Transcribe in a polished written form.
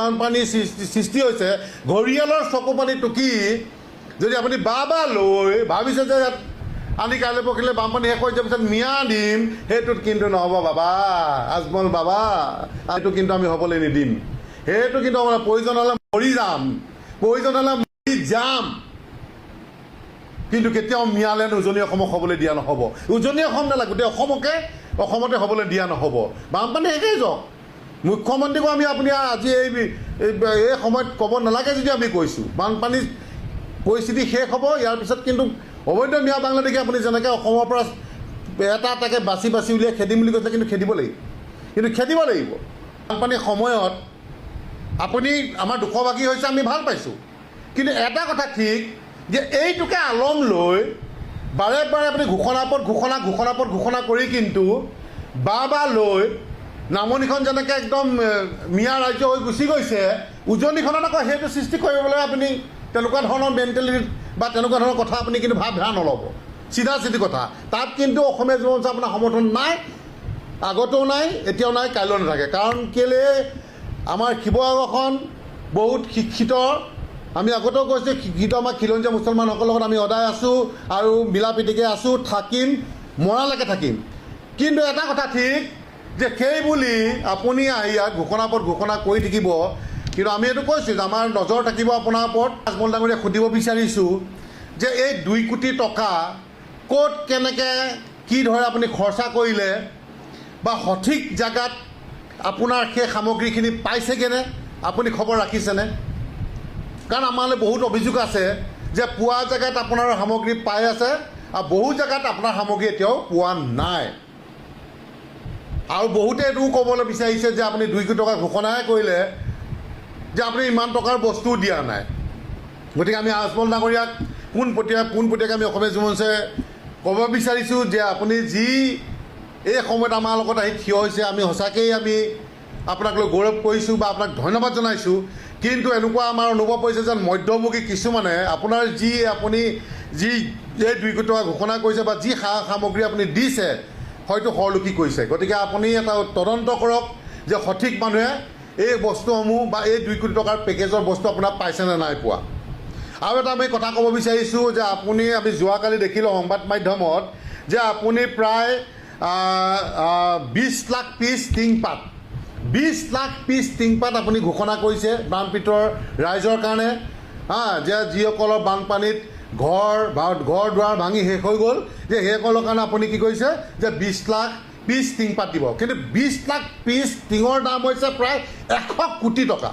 বানপানীৰ সৃষ্টি হৈছে ঘৰিয়ালৰ চকুপানী টুকি যদি আপুনি বা লৈ ভাবিছে যে আনি কাইলৈ পৰহিলৈ বানপানী শেষ হৈ যোৱাৰ পিছত মিয়া দিম, সেইটোত কিন্তু নহ'ব বাবা, আজমল বাবা, সেইটো কিন্তু আমি হ'বলৈ নিদিম। সেইটো কিন্তু প্ৰয়োজন হ'লে মৰি যাম, প্ৰয়োজন হ'লে মৰি যাম, কিন্তু কেতিয়াও মিয়ালেণ্ড উজনি অসমক হ'বলৈ দিয়া নহ'ব। উজনি অসম নালাগে, গোটেই অসমতে হ'বলৈ দিয়া নহ'ব। বানপানী শেষেই যাওক। মুখ্যমন্ত্ৰীকো আমি আপুনি আজি এই সময়ত ক'ব নালাগে যদি আমি কৈছোঁ, বানপানী পৰিস্থিতি শেষ হ'ব। ইয়াৰ পিছত কিন্তু অবৈধ মিয়া বাংলাদেশে আপুনি যেনেকৈ অসমৰ পৰা এটা এটাকৈ বাছি উলিয়াই খেদিম বুলি কৈছে, কিন্তু খেদিব লাগিব। বানপানীৰ সময়ত আপুনি আমাৰ দুখভাগী হৈছে, আমি ভাল পাইছোঁ, কিন্তু এটা কথা ঠিক যে এইটোকে আলম লৈ বাৰে বাৰে আপুনি ঘোষণা কৰি কিন্তু বা লৈ নামনিখন যেনেকৈ একদম মিয়া ৰাজ্য হৈ গুচি গৈছে, উজনিখনত আকৌ সেইটো সৃষ্টি কৰিবলৈ আপুনি তেনেকুৱা ধৰণৰ মেণ্টেলিটি বা তেনেকুৱা ধৰণৰ কথা আপুনি কিন্তু ভাৱ নল'ব। চিধা কথা, তাত কিন্তু অসমীয়া যুৱ মঞ্চ আপোনাৰ সমৰ্থন নাই, আগতেও নাই, এতিয়াও নাই, কাইলৈও নাথাকে। কাৰণ কেলৈ আমাৰ শিৱসাগৰখন বহুত শিক্ষিত, আমি আগতেও কৈছোঁ শিক্ষিত আমাৰ খিলঞ্জীয়া মুছলমানসকলৰ লগত আমি সদায় আছোঁ আৰু মিলা প্ৰীতিকৈ আছোঁ, থাকিম, মৰালৈকে থাকিম। কিন্তু এটা কথা ঠিক যে সেইবুলি আপুনি আহি ইয়াত ঘোষণা কৰি থাকিব, কিন্তু আমি এইটো কৈছোঁ যে আমাৰ নজৰ থাকিব আপোনাৰ ওপৰত। আজমল ডাঙৰীয়াক সুধিব বিচাৰিছোঁ যে এই 2 কোটি টকা ক'ত কেনেকৈ কি ধৰে আপুনি খৰচা কৰিলে, বা সঠিক জেগাত আপোনাৰ সেই সামগ্ৰীখিনি পাইছেগৈনে, আপুনি খবৰ ৰাখিছেনে? কাৰণ আমালৈ বহুত অভিযোগ আছে যে পোৱা জেগাত আপোনাৰ সামগ্ৰী পাই আছে আৰু বহু জেগাত আপোনাৰ সামগ্ৰী এতিয়াও পোৱা নাই। আৰু বহুতে এইটোও ক'বলৈ বিচাৰিছে যে আপুনি 2 কোটি টকা ঘোষণাহে কৰিলে, যে আপুনি ইমান টকাৰ বস্তুও দিয়া নাই। গতিকে আমি আজমল ডাঙৰীয়াক পোনপটীয়াকৈ আমি অসমীয়া যুৱ মঞ্চে ক'ব বিচাৰিছোঁ যে আপুনি যি এই সময়ত আমাৰ লগত আহি থিয় হৈছে, আমি সঁচাকৈয়ে আমি আপোনাক লৈ গৌৰৱ কৰিছোঁ বা আপোনাক ধন্যবাদ জনাইছোঁ। কিন্তু এনেকুৱা আমাৰ অনুভৱ হৈছে যেন মধ্যভোগী কিছুমানে আপোনাৰ আপুনি যি এই 2 কোটি টকা ঘোষণা কৰিছে বা যি সামগ্ৰী আপুনি দিছে, হয়তো সৰলুকি কৰিছে। গতিকে আপুনি এটা তদন্ত কৰক যে সঠিক মানুহে এই বস্তুসমূহ বা এই 2 কোটি টকাৰ পেকেজৰ বস্তু আপোনাৰ পাইছেনে নাই পোৱা। আৰু এটা আমি কথা ক'ব বিচাৰিছোঁ যে আমি যোৱাকালি দেখিলোঁ সংবাদ মাধ্যমত যে আপুনি প্ৰায় 20 লাখ পিচ টিংপাত 20 লাখ পিচ টিংপাত আপুনি ঘোষণা কৰিছে বানপীড়িতৰ ৰাইজৰ কাৰণে, যে যিসকলৰ বানপানীত ঘৰ দুৱাৰ ভাঙি শেষ হৈ গ'ল, যে সেইসকলৰ কাৰণে আপুনি কি কৰিছে যে 20 লাখ পিচ টিংপাত দিব। কিন্তু 20 লাখ পিচ টিঙৰ দাম হৈছে প্ৰায় 100 কোটি টকা।